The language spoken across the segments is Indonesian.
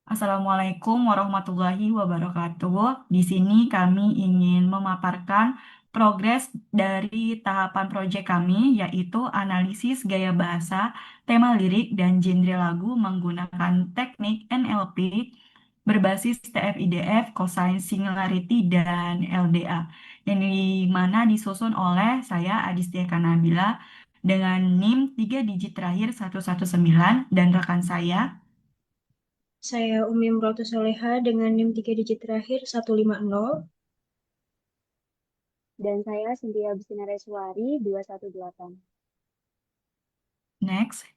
Assalamualaikum warahmatullahi wabarakatuh. Di sini kami ingin memaparkan progres dari tahapan proyek kami, yaitu analisis gaya bahasa, tema lirik, dan genre lagu menggunakan teknik NLP berbasis TF-IDF, cosine singularity, dan LDA. Yang dimana disusun oleh saya, Adistia Kanabila, dengan NIM 3 digit terakhir 119, dan rekan saya, Saya Umi Mroto Soleha dengan NIM 3 digit terakhir 150. Dan saya Cynthia Agustina Reswari 218. next.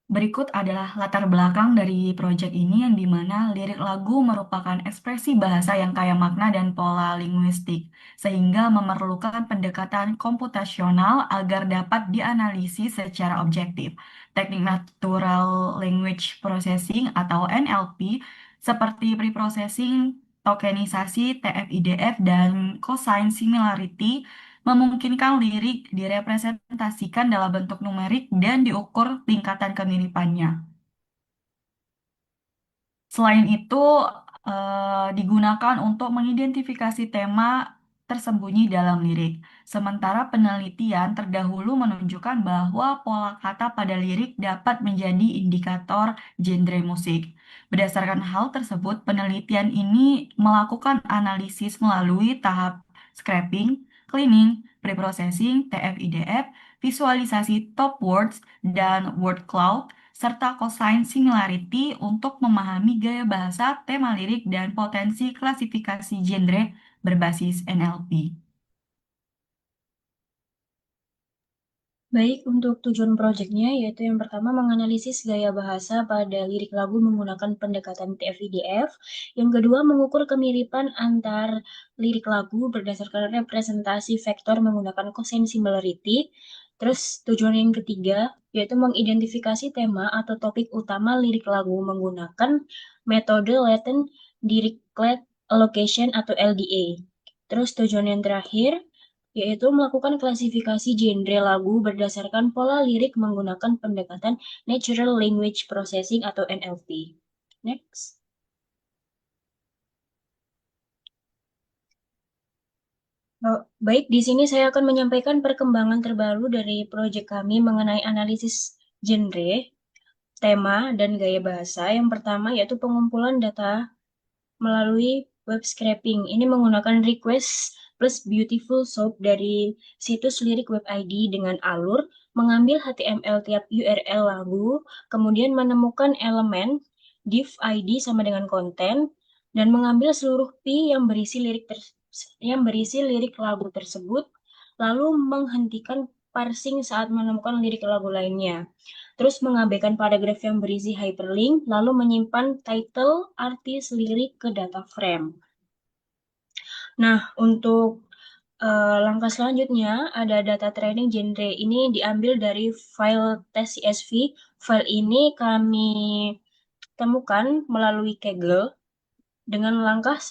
Berikut adalah latar belakang dari proyek ini yang dimana lirik lagu merupakan ekspresi bahasa yang kaya makna dan pola linguistik, sehingga memerlukan pendekatan komputasional agar dapat dianalisis secara objektif. Teknik Natural Language Processing atau NLP seperti preprocessing, tokenisasi, TF-IDF, dan cosine similarity memungkinkan lirik direpresentasikan dalam bentuk numerik dan diukur tingkatan kemiripannya. Selain itu, digunakan untuk mengidentifikasi tema tersembunyi dalam lirik. Sementara penelitian terdahulu menunjukkan bahwa pola kata pada lirik dapat menjadi indikator genre musik. Berdasarkan hal tersebut, penelitian ini melakukan analisis melalui tahap scraping, cleaning, preprocessing, TF-IDF, visualisasi top words, dan word cloud serta cosine similarity untuk memahami gaya bahasa, tema lirik, dan potensi klasifikasi genre berbasis NLP. Baik, untuk tujuan proyeknya yaitu yang pertama menganalisis gaya bahasa pada lirik lagu menggunakan pendekatan TF-IDF. Yang kedua mengukur kemiripan antar lirik lagu berdasarkan representasi vektor menggunakan cosine similarity. Terus tujuan yang ketiga yaitu mengidentifikasi tema atau topik utama lirik lagu menggunakan metode latent direct allocation atau LDA. Terus tujuan yang terakhir yaitu melakukan klasifikasi genre lagu berdasarkan pola lirik menggunakan pendekatan Natural Language Processing atau NLP. Next. Baik, di sini saya akan menyampaikan perkembangan terbaru dari proyek kami mengenai analisis genre, tema, dan gaya bahasa. Yang pertama yaitu pengumpulan data melalui web scraping. Ini menggunakan request plus beautiful soup dari situs lirik web ID dengan alur, mengambil HTML tiap URL lagu, kemudian menemukan elemen div ID sama dengan konten, dan mengambil seluruh pi yang berisi lirik lagu tersebut, lalu menghentikan parsing saat menemukan lirik lagu lainnya. Terus mengabaikan paragraf yang berisi hyperlink, lalu menyimpan title, artis, lirik ke data frame. Nah, untuk langkah selanjutnya ada data training genre. Ini diambil dari file tes CSV. File ini kami temukan melalui Kaggle dengan langkah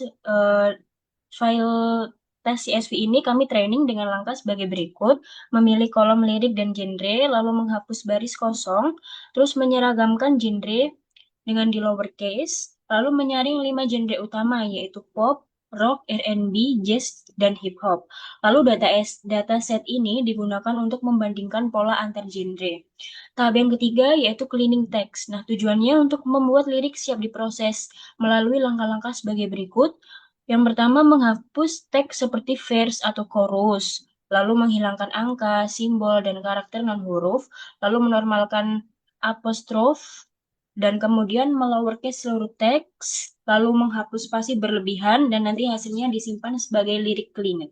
file tes CSV ini kami training dengan langkah sebagai berikut: memilih kolom lirik dan genre, lalu menghapus baris kosong, terus menyeragamkan genre dengan di lowercase, lalu menyaring 5 genre utama yaitu pop, rock, R&B, jazz, dan hip hop. Lalu data set ini digunakan untuk membandingkan pola antar genre. Tahap yang ketiga yaitu cleaning text. Nah, tujuannya untuk membuat lirik siap diproses melalui langkah-langkah sebagai berikut. Yang pertama, menghapus teks seperti verse atau chorus, lalu menghilangkan angka, simbol, dan karakter non-huruf, lalu menormalkan apostrof, dan kemudian melowercase seluruh teks, lalu menghapus spasi berlebihan, dan nanti hasilnya disimpan sebagai lirik cleaner.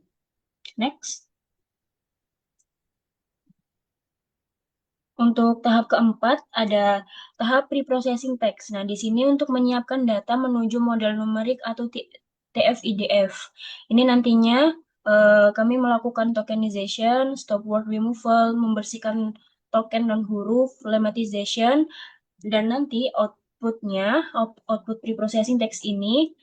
Next. Untuk tahap keempat, ada tahap preprocessing text. Nah, di sini untuk menyiapkan data menuju model numerik atau TF-IDF. Ini nantinya kami melakukan tokenization, stop word removal, membersihkan token non-huruf, lemmatization, dan nanti output preprocessing text ini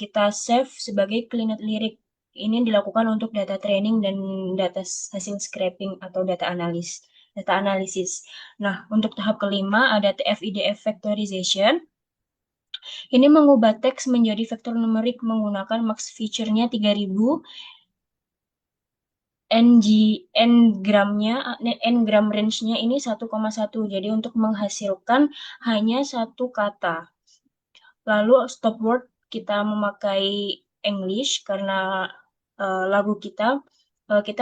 kita save sebagai cleaned lirik. Ini dilakukan untuk data training dan data hasil scraping atau data analis. data analysis. Nah, untuk tahap kelima ada TF-IDF factorization. Ini mengubah teks menjadi vektor numerik menggunakan max feature-nya 3000, n-gramnya, n-gram range-nya ini 1,1. Jadi untuk menghasilkan hanya satu kata. Lalu stop word kita memakai English karena lagu kita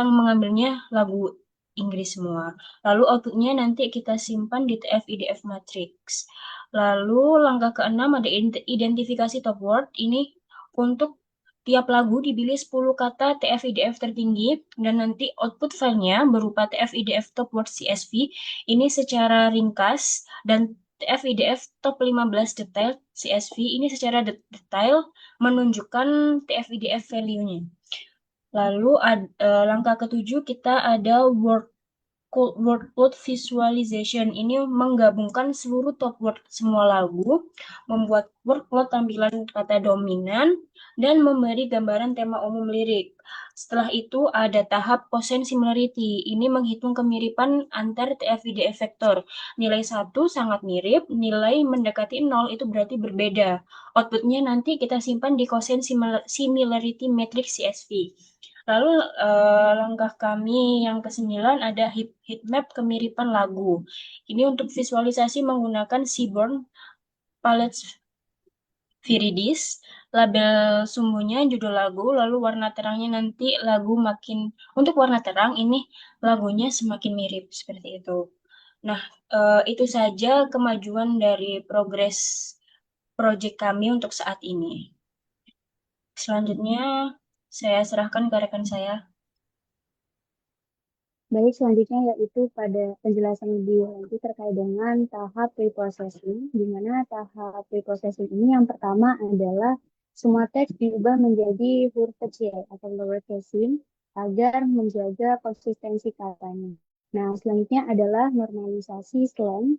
mengambilnya lagu Inggris semua. Lalu outputnya nanti kita simpan di TF-IDF matrix. Lalu langkah keenam ada identifikasi top word. Ini untuk tiap lagu dipilih 10 kata TF-IDF tertinggi dan nanti output filenya berupa TF-IDF top word CSV ini secara ringkas dan TF-IDF top 15 detail CSV ini secara detail menunjukkan TF-IDF value-nya. Lalu langkah ketujuh kita ada word cloud visualization. Ini menggabungkan seluruh top word semua lagu, membuat word cloud tampilan kata dominan, dan memberi gambaran tema umum lirik. Setelah itu ada tahap cosine similarity. Ini menghitung kemiripan antar TF-IDF vektor. Nilai 1 sangat mirip, nilai mendekati 0 itu berarti berbeda. Outputnya nanti kita simpan di cosine similarity matrix CSV. Lalu langkah kami yang kesembilan ada heat map kemiripan lagu. Ini untuk visualisasi menggunakan Seaborn Palette Viridis. Label sumbunya judul lagu, lalu warna terangnya nanti lagu makin, untuk warna terang ini lagunya semakin mirip seperti itu. Nah, itu saja kemajuan dari progres proyek kami untuk saat ini. Selanjutnya saya serahkan ke rekan saya. Baik, selanjutnya yaitu pada penjelasan lebih lanjut terkait dengan tahap preprocessing, di mana tahap preprocessing ini yang pertama adalah semua teks diubah menjadi huruf kecil atau lower casing agar menjaga konsistensi katanya. Nah, selanjutnya adalah normalisasi slang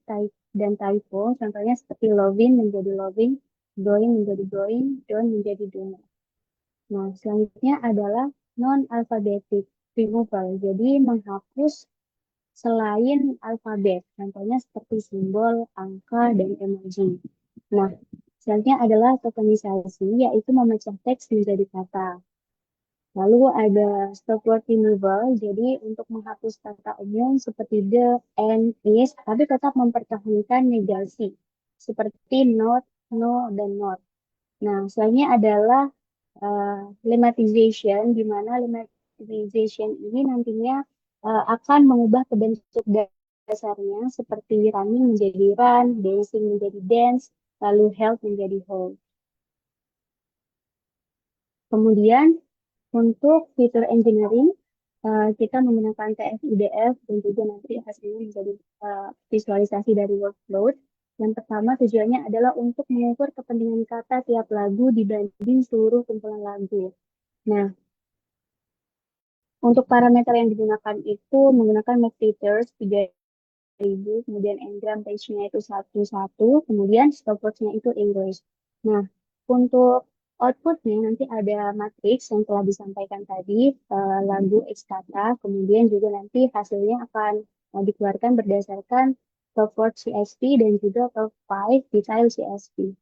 dan typo, contohnya seperti loving menjadi loving, going menjadi going, don't menjadi don't. Nah, selanjutnya adalah non-alphabetic removal. Jadi menghapus selain alfabet, contohnya seperti simbol, angka, dan emoji. Nah, selanjutnya adalah tokenisasi, yaitu memecah teks menjadi kata. Lalu ada stop word removal, jadi untuk menghapus kata umum seperti the, and, is, tapi tetap mempertahankan negasi, seperti not, no, dan not. Nah, selanjutnya adalah lemmatization, di mana lemmatization ini nantinya akan mengubah ke bentuk dasarnya seperti running menjadi run, dancing menjadi dance, lalu health menjadi whole. Kemudian untuk fitur engineering, kita menggunakan TF-IDF dan juga nanti hasilnya menjadi visualisasi dari workflow. Yang pertama tujuannya adalah untuk mengukur kepentingan kata tiap lagu dibanding seluruh kumpulan lagu. Nah, untuk parameter yang digunakan itu menggunakan MapFilters 3000, kemudian ngram range-nya itu 1,1, kemudian stopwatch-nya itu English. Nah, untuk outputnya nanti ada matriks yang telah disampaikan tadi, lagu X kata, kemudian juga nanti hasilnya akan dikeluarkan berdasarkan top 4 CSV dan juga top 5 detail CSV.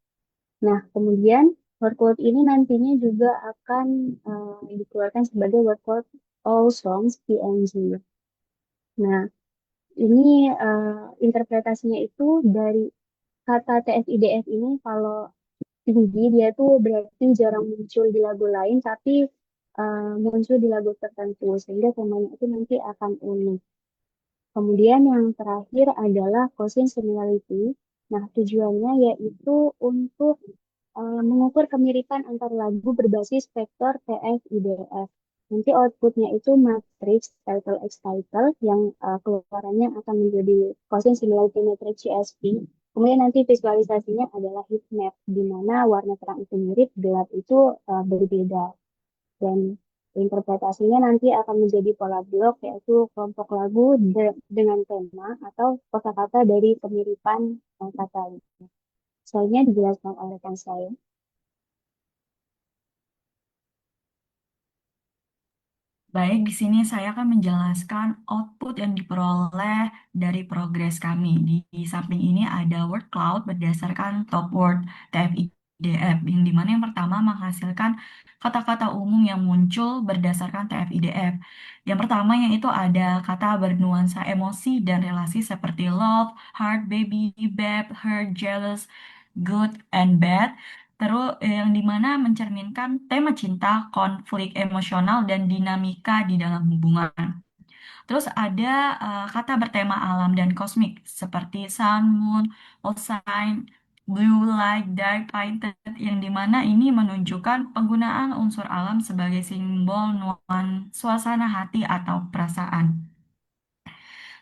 Nah, kemudian workload ini nantinya juga akan dikeluarkan sebagai workload all songs PNG. Nah, ini interpretasinya itu dari kata TF-IDF ini kalau tinggi dia tuh berarti jarang muncul di lagu lain, tapi muncul di lagu tertentu sehingga temanya itu nanti akan unik. Kemudian yang terakhir adalah Gaussian similarity. Nah, tujuannya yaitu untuk mengukur kemiripan antar lagu berbasis vektor TF-IDF. Nanti outputnya itu matrix title X title yang keluarannya akan menjadi Gaussian similarity matrix CSV. Kemudian nanti visualisasinya adalah heat map, di mana warna terang itu mirip, gelap itu berbeda. Dan interpretasinya nanti akan menjadi pola blok, yaitu kelompok lagu dengan tema atau kata-kata dari kemiripan kata itu. Soalnya dijelaskan oleh rekan saya. Baik, di sini saya akan menjelaskan output yang diperoleh dari progres kami. Di samping ini ada word cloud berdasarkan top word TF-IDF, yang dimana yang pertama menghasilkan kata-kata umum yang muncul berdasarkan TF-IDF. Yang pertama yaitu ada kata bernuansa emosi dan relasi seperti love, heart, baby, babe, hurt, jealous, good, and bad. Terus yang dimana mencerminkan tema cinta, konflik emosional, dan dinamika di dalam hubungan. Terus ada kata bertema alam dan kosmik seperti sun, moon, ocean, blue, light, dark, painted, yang dimana ini menunjukkan penggunaan unsur alam sebagai simbol nuansa suasana hati atau perasaan.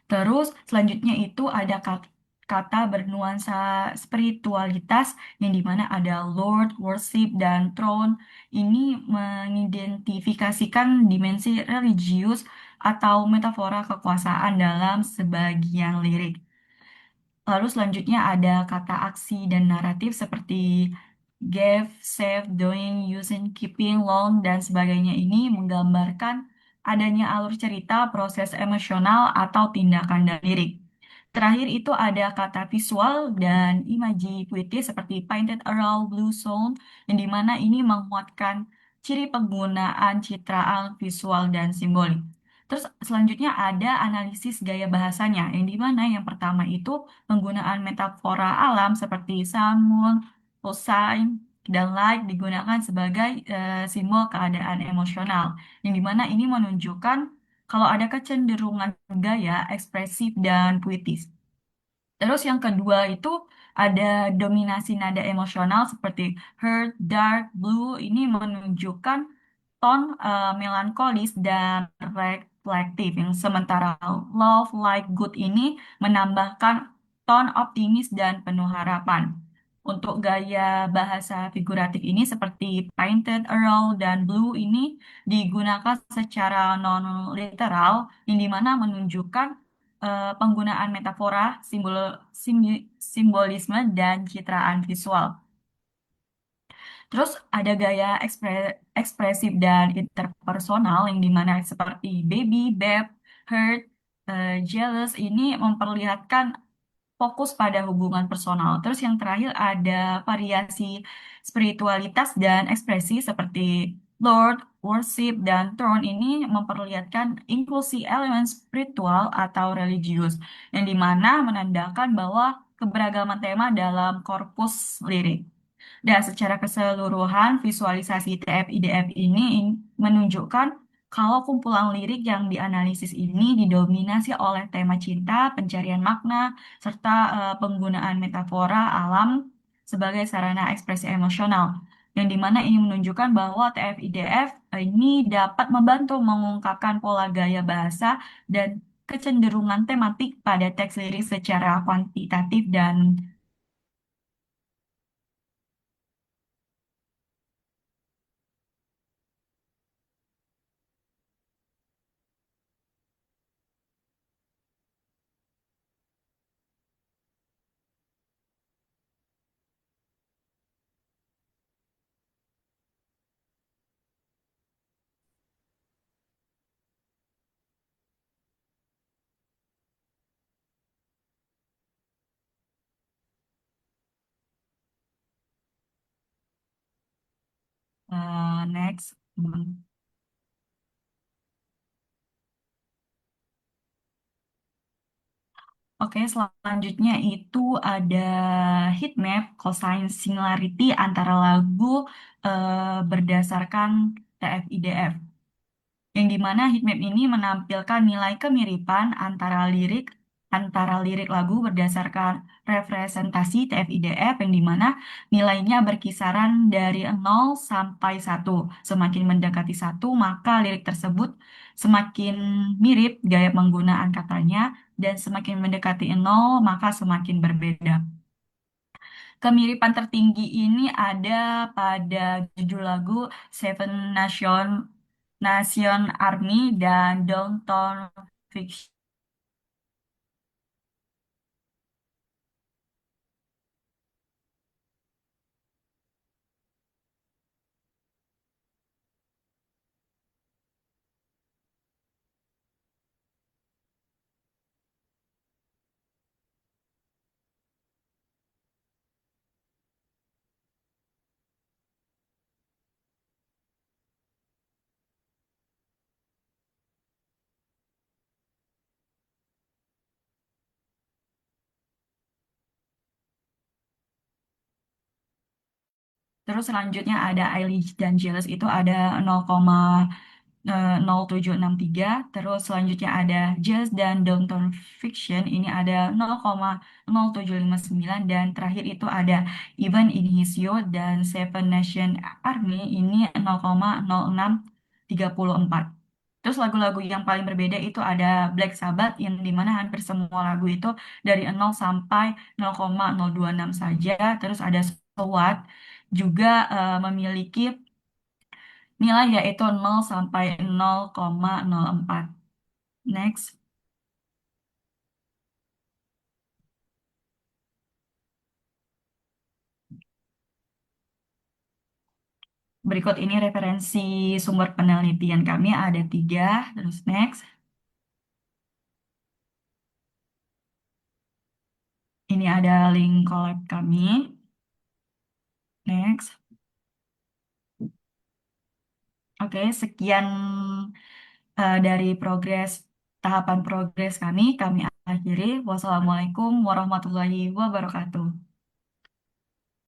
Terus selanjutnya itu ada kata bernuansa spiritualitas yang dimana ada Lord, worship, dan throne. Ini mengidentifikasikan dimensi religius atau metafora kekuasaan dalam sebagian lirik. Lalu selanjutnya ada kata aksi dan naratif seperti give, save, doing, using, keeping, loan, dan sebagainya. Ini menggambarkan adanya alur cerita, proses emosional, atau tindakan dan lirik. Terakhir itu ada kata visual dan imaji puitis seperti painted around blue zone, yang dimana ini menguatkan ciri penggunaan citraan, visual, dan simbolik. Terus selanjutnya ada analisis gaya bahasanya, yang dimana yang pertama itu penggunaan metafora alam seperti sun, moon, cosine, dan light digunakan sebagai simbol keadaan emosional, yang dimana ini menunjukkan kalau ada kecenderungan gaya, ekspresif, dan puitis. Terus yang kedua itu ada dominasi nada emosional seperti hurt, dark, blue. Ini menunjukkan tone melankolis dan reflektif. Yang sementara love, like, good ini menambahkan tone optimis dan penuh harapan. Untuk gaya bahasa figuratif ini seperti painted, around, dan blue ini digunakan secara non-literal, yang dimana menunjukkan penggunaan metafora, simbolisme, dan citraan visual. Terus ada gaya ekspresif dan interpersonal yang dimana seperti baby, babe, hurt, jealous ini memperlihatkan fokus pada hubungan personal. Terus yang terakhir ada variasi spiritualitas dan ekspresi seperti Lord, worship, dan throne ini memperlihatkan inklusi elemen spiritual atau religius, yang dimana menandakan bahwa keberagaman tema dalam korpus lirik. Dan secara keseluruhan, visualisasi TF-IDF ini menunjukkan kalau kumpulan lirik yang dianalisis ini didominasi oleh tema cinta, pencarian makna, serta penggunaan metafora alam sebagai sarana ekspresi emosional. Yang dimana ini menunjukkan bahwa TF-IDF ini dapat membantu mengungkapkan pola gaya bahasa dan kecenderungan tematik pada teks lirik secara kuantitatif dan next. Oke, selanjutnya itu ada heat map cosine similarity antara lagu berdasarkan TF-IDF. Yang dimana heatmap ini menampilkan nilai kemiripan antara lirik lagu berdasarkan representasi TF-IDF, yang dimana nilainya berkisaran dari 0 sampai 1. Semakin mendekati 1, maka lirik tersebut semakin mirip gaya penggunaan katanya, dan semakin mendekati 0, maka semakin berbeda. Kemiripan tertinggi ini ada pada judul lagu Seven Nation Army dan Downtown Fiction. Terus selanjutnya ada Eilish dan Giles itu ada 0,0763. Terus selanjutnya ada Jazz dan Downtown Fiction ini ada 0,0759 dan terakhir itu ada Even in His Youth dan Seven Nation Army ini 0,0634. Terus lagu-lagu yang paling berbeda itu ada Black Sabbath yang dimana hampir semua lagu itu dari 0 sampai 0,026 saja. Terus ada So What juga memiliki nilai yaitu 0 sampai 0,04. Next. Berikut ini referensi sumber penelitian kami ada 3. Terus next. Ini ada link collab kami. Next. Oke, sekian dari tahapan progres kami akhiri. Wassalamualaikum warahmatullahi wabarakatuh.